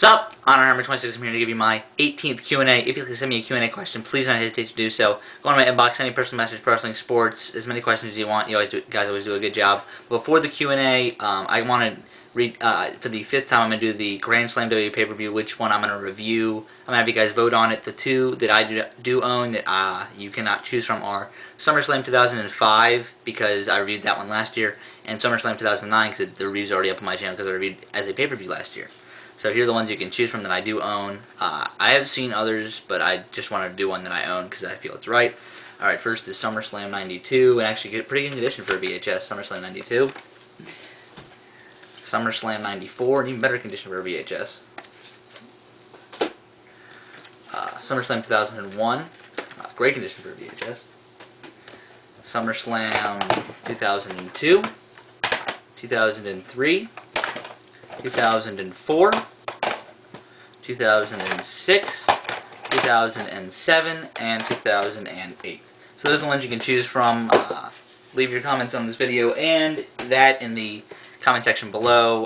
What's up? HonorHammer26. I'm here to give you my 18th Q&A. If you'd like to send me a Q&A question, please don't hesitate to do so. Go on my inbox, send me a personal message, pro wrestling, sports, as many questions as you want. You guys always do a good job. Before the Q&A, I want to read, for the 5th time, I'm going to do the Grand Slam WWE pay-per-view, which one I'm going to review. I'm going to have you guys vote on it. The two that I do own that you cannot choose from are SummerSlam 2005, because I reviewed that one last year, and SummerSlam 2009, because the review's already up on my channel, because I reviewed as a pay-per-view last year. So here are the ones you can choose from that I do own. I have seen others, but I just wanted to do one that I own because I feel it's right. Alright, first is SummerSlam 92, and actually get pretty good condition for a VHS. SummerSlam 92. SummerSlam 94, and even better condition for a VHS. SummerSlam 2001, great condition for a VHS. SummerSlam 2002, 2003, 2004, 2006, 2007, and 2008. So those are the ones you can choose from. Leave your comments on this video and that in the comment section below.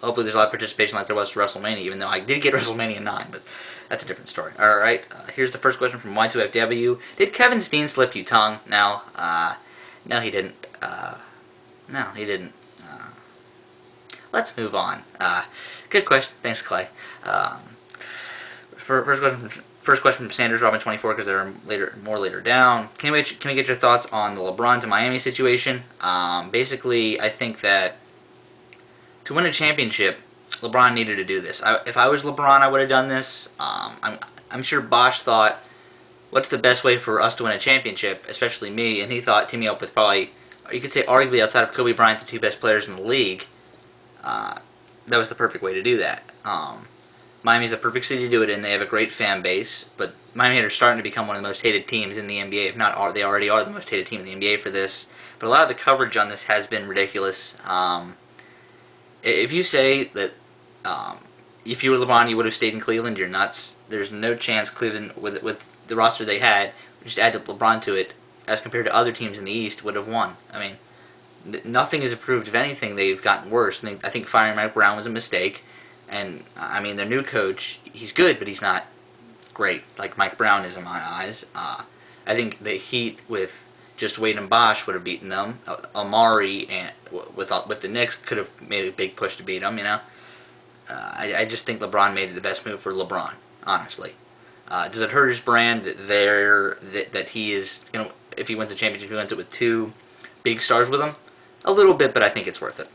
Hopefully there's a lot of participation like there was for WrestleMania, even though I did get WrestleMania 9, but that's a different story. Alright, here's the first question from Y2FW. Did Kevin Steen slip you tongue? No, no he didn't. No, he didn't. Let's move on. Good question. Thanks, Clay. First question from Sanders Robin 24 because they're more later down. Can we get your thoughts on the LeBron to Miami situation? Basically, I think that to win a championship, LeBron needed to do this. If I was LeBron, I would have done this. I'm sure Bosch thought, what's the best way for us to win a championship, especially me, and he thought teaming up with probably, you could say arguably outside of Kobe Bryant, the two best players in the league. That was the perfect way to do that. Miami's a perfect city to do it in. They have a great fan base, but Miami are starting to become one of the most hated teams in the NBA. If not, they already are the most hated team in the NBA for this. But a lot of the coverage on this has been ridiculous. If you say that if you were LeBron, you would have stayed in Cleveland, you're nuts. There's no chance Cleveland, with the roster they had, just add LeBron to it, as compared to other teams in the East, would have won. I mean, nothing is approved. If anything, they've gotten worse. I think firing Mike Brown was a mistake. And, I mean, their new coach, he's good, but he's not great, like Mike Brown is in my eyes. I think the Heat with just Wade and Bosch would have beaten them. Amari and with the Knicks could have made a big push to beat them, you know. I just think LeBron made the best move for LeBron, honestly. Does it hurt his brand that he is, you know, if he wins the championship, he wins it with two big stars with him? A little bit, but I think it's worth it.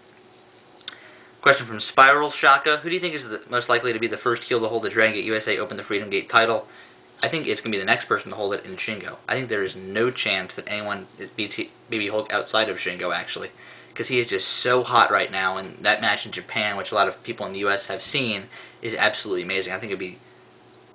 Question from Spiralshockah. Who do you think is most likely to be the first heel to hold the Dragon Gate USA Open the Freedom Gate title? I think it's going to be the next person to hold it in Shingo. I think there is no chance that anyone beats Baby Hulk outside of Shingo, actually. Because he is just so hot right now, and that match in Japan, which a lot of people in the U.S. have seen, is absolutely amazing. I think it would be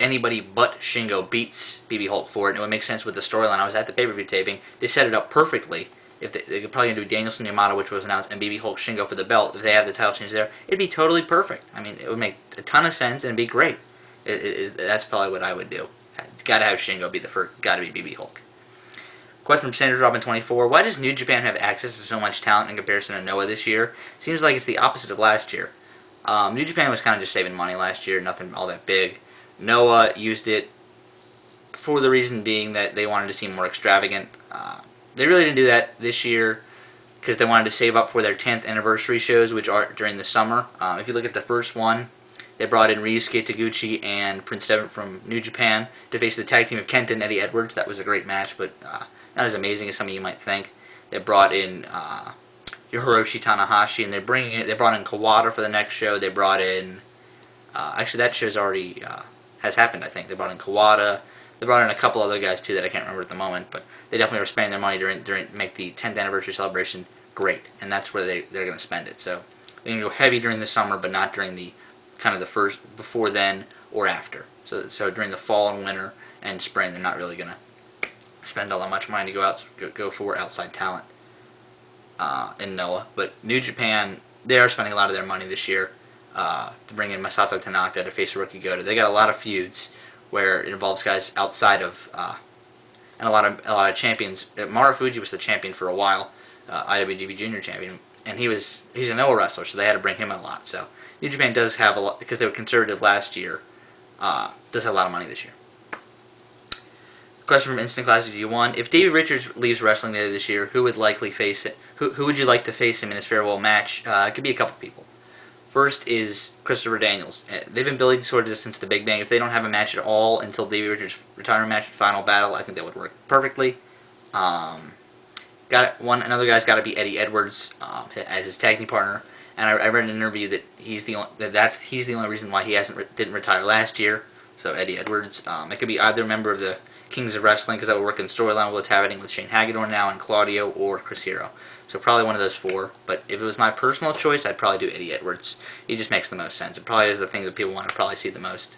anybody but Shingo beats Baby Hulk for it, and it would make sense with the storyline. I was at the pay-per-view taping. They set it up perfectly. If they could probably do Danielson Yamato, which was announced, and Baby Hulk Shingo for the belt. If they have the title change there, it'd be totally perfect. I mean, it would make a ton of sense and it'd be great. That's probably what I would do. Gotta have Shingo be the first. Gotta be Baby Hulk. Question from Sanders Robin 24. Why does New Japan have access to so much talent in comparison to Noah this year? Seems like it's the opposite of last year. New Japan was kind of just saving money last year, nothing all that big. Noah used it for the reason being that they wanted to seem more extravagant. They really didn't do that this year because they wanted to save up for their 10th anniversary shows, which are during the summer. If you look at the first one, they brought in Ryusuke Taguchi and Prince Devitt from New Japan to face the tag team of Kenta and Eddie Edwards. That was a great match, but not as amazing as some of you might think. They brought in Hiroshi Tanahashi, and they brought in Kawada for the next show. They brought in actually that show's already has happened. I think they brought in Kawada. They brought in a couple other guys too that I can't remember at the moment, but they definitely were spending their money during make the 10th anniversary celebration great, and that's where they're going to spend it. So they're going to go heavy during the summer, but not during the kind of the first before then or after. So during the fall and winter and spring, they're not really going to spend all that much money to go for outside talent in Noah. But New Japan, they are spending a lot of their money this year to bring in Masato Tanaka to face Hirooki Goto. They got a lot of feuds where it involves guys outside of and a lot of champions. Marufuji was the champion for a while, IWGP Junior champion, and he's a Noah wrestler, so they had to bring him in a lot. So New Japan does have a lot, because they were conservative last year, does have a lot of money this year. Question from Instant Classic G1. If Davey Richards leaves wrestling later this year, who would likely face it? Who would you like to face him in his farewell match? It could be a couple people. First is Christopher Daniels. They've been building sort of this since the Big Bang. If they don't have a match at all until Davey Richards' retirement match, Final Battle, I think that would work perfectly. Another guy's got to be Eddie Edwards as his tag team partner. And I read in an interview that he's the only reason why he didn't retire last year. So Eddie Edwards. It could be either member of the Kings of Wrestling, because that would work in storyline what's happening with Shane Hagedorn now and Claudio, or Chris Hero. So probably one of those four. But if it was my personal choice, I'd probably do Eddie Edwards. He just makes the most sense. It probably is the thing that people want to probably see the most.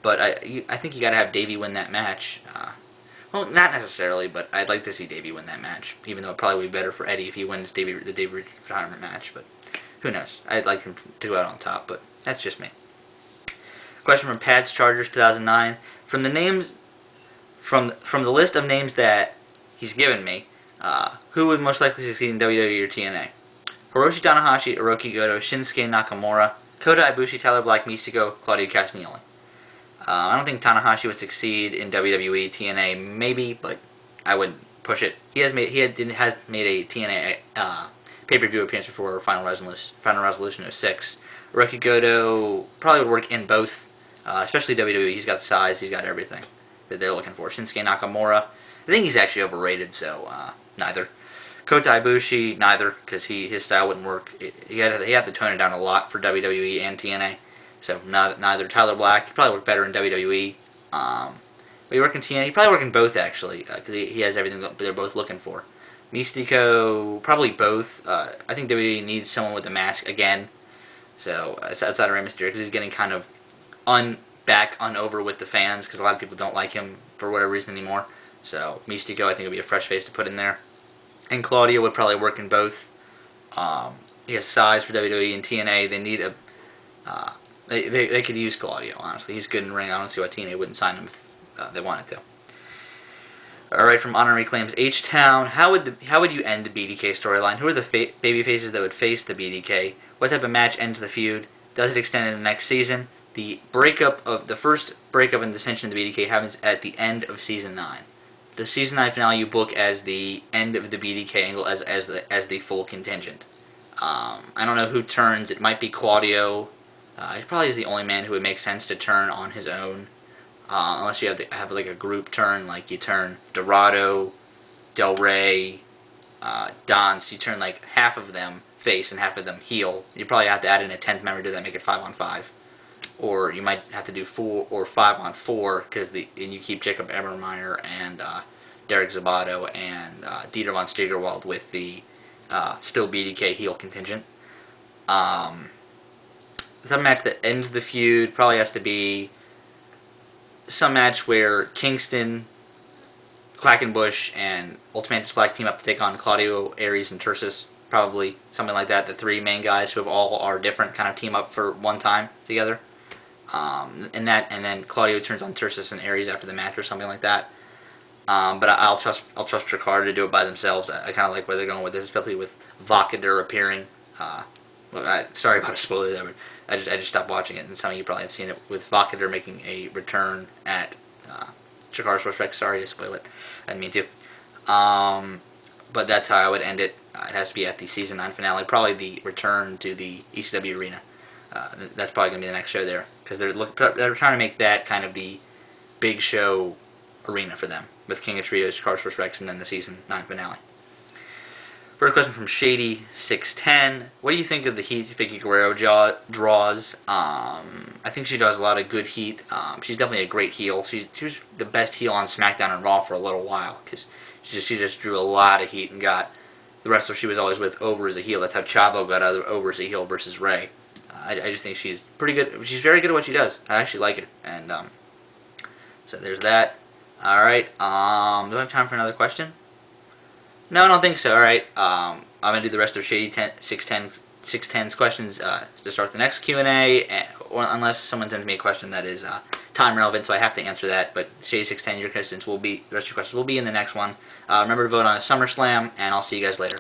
But I think you got to have Davey win that match. Well, not necessarily, but I'd like to see Davey win that match. Even though it probably would be better for Eddie if he wins the Davey Richards retirement match. But who knows? I'd like him to go out on top, but that's just me. Question from Pat's Chargers 2009. From the names, from the list of names that he's given me, who would most likely succeed in WWE or TNA? Hiroshi Tanahashi, Hirooki Goto, Shinsuke Nakamura, Kota Ibushi, Tyler Black, Mistico, Claudio Castagnoli. I don't think Tanahashi would succeed in WWE, TNA, maybe, but I would push it. He has made a TNA pay-per-view appearance before Final Resolution 06. Hirooki Goto probably would work in both, especially WWE. He's got the size, he's got everything that they're looking for. Shinsuke Nakamura, I think he's actually overrated, so neither. Kota Ibushi, neither, because his style wouldn't work. He had to tone it down a lot for WWE and TNA. So neither. Tyler Black, he probably work better in WWE. But he work in TNA. He probably work in both actually, because he has everything that they're both looking for. Mistico, probably both. I think WWE needs someone with a mask again. So outside of Rey Mysterio, because he's getting kind of over with the fans, because a lot of people don't like him for whatever reason anymore. So Mistico, I think, would be a fresh face to put in there. And Claudio would probably work in both. He has size for WWE and TNA. They need a. They could use Claudio, honestly. He's good in ring. I don't see why TNA wouldn't sign him if they wanted to. Alright, from HonorReclaimsHTown, how would you end the BDK storyline? Who are the babyfaces that would face the BDK? What type of match ends the feud? Does it extend into the next season? The first breakup and dissension of the BDK happens at the end of Season 9. The Season 9 finale you book as the end of the BDK angle as the full contingent. I don't know who turns. It might be Claudio. He probably is the only man who would make sense to turn on his own, unless you have like a group turn, like you turn Dorado, Del Rey, Dance. You turn like half of them face and half of them heel. You probably have to add in a 10th member to that, make it 5-on-5, or you might have to do 4 or 5-on-4 and you keep Jacob Ebermeyer and Derek Zabato and Dieter von Steigerwald with the still BDK heel contingent. Some match that ends the feud probably has to be some match where Kingston, Quackenbush, and Ultimatus Black team up to take on Claudio, Aries, and Tursus. Probably something like that. The three main guys who all are different kind of team up for one time together. And then Claudio turns on Tursus and Aries after the match or something like that. But I'll trust Drakkar to do it by themselves. I kind of like where they're going with this, especially with Vokader appearing. Sorry about a spoiler there, but I just stopped watching it, and some of you probably have seen it with Vokader making a return at Drakkar Source. Sorry to spoil it. I didn't mean to. But that's how I would end it. It has to be at the Season 9 finale. Probably the return to the ECW arena. That's probably going to be the next show there, because they're trying to make that kind of the big show arena for them, with King of Trios, Drakkar Source Rex, and then the Season 9 finale. First question from Shady610. What do you think of the heat Vicky Guerrero draws? I think she does a lot of good heat. She's definitely a great heel. She was the best heel on SmackDown and Raw for a little while, because she just drew a lot of heat and got the wrestler she was always with over as a heel. That's how Chavo got over as a heel versus Rey. I just think she's pretty good. She's very good at what she does. I actually like it. And so there's that. Alright, do I have time for another question? No, I don't think so. Alright, I'm going to do the rest of Shady610's questions to start the next Q&A, or unless someone sends me a question that is time relevant, so I have to answer that. But Shady610, the rest of your questions will be in the next one. Remember to vote on a SummerSlam, and I'll see you guys later.